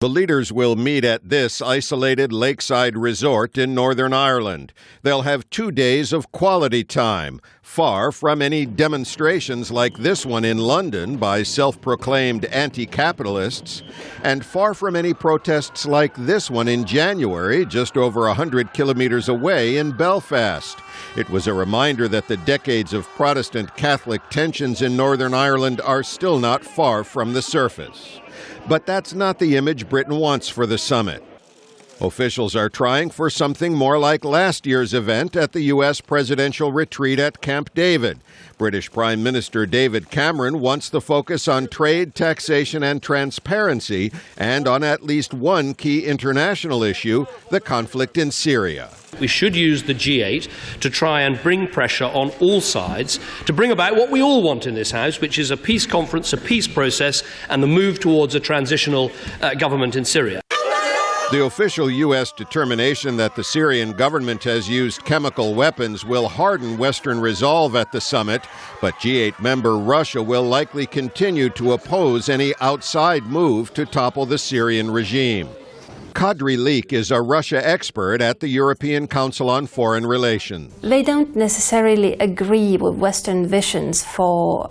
The leaders will meet at this isolated lakeside resort in Northern Ireland. They'll have 2 days of quality time, far from any demonstrations like this one in London by self-proclaimed anti-capitalists, and far from any protests like this one in January, just over 100 kilometers away in Belfast. It was a reminder that the decades of Protestant-Catholic tensions in Northern Ireland are still not far from the surface. But that's not the image Britain wants for the summit. Officials are trying for something more like last year's event at the U.S. presidential retreat at Camp David. British Prime Minister David Cameron wants the focus on trade, taxation, and transparency, and on at least one key international issue, the conflict in Syria. We should use the G8 to try and bring pressure on all sides to bring about what we all want in this House, which is a peace conference, a peace process, and the move towards a transitional government in Syria. The official U.S. determination that the Syrian government has used chemical weapons will harden Western resolve at the summit, but G8 member Russia will likely continue to oppose any outside move to topple the Syrian regime. Kadri Leak is a Russia expert at the European Council on Foreign Relations. They don't necessarily agree with Western visions for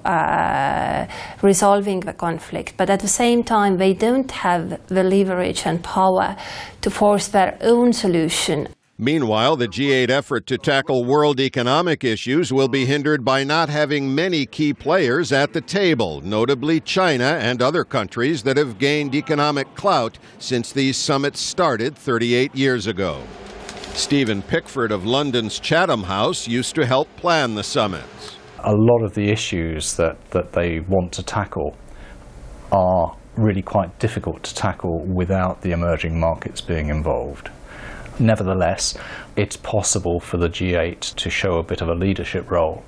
resolving the conflict, but at the same time they don't have the leverage and power to force their own solution. Meanwhile, the G8 effort to tackle world economic issues will be hindered by not having many key players at the table, notably China and other countries that have gained economic clout since these summits started 38 years ago. Stephen Pickford of London's Chatham House used to help plan the summits. A lot of the issues that they want to tackle are really quite difficult to tackle without the emerging markets being involved. Nevertheless, it's possible for the G8 to show a bit of a leadership role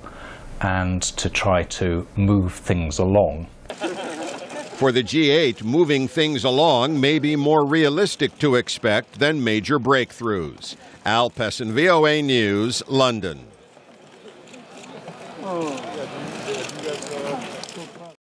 and to try to move things along. For the G8, moving things along may be more realistic to expect than major breakthroughs. Pessin, VOA News, London.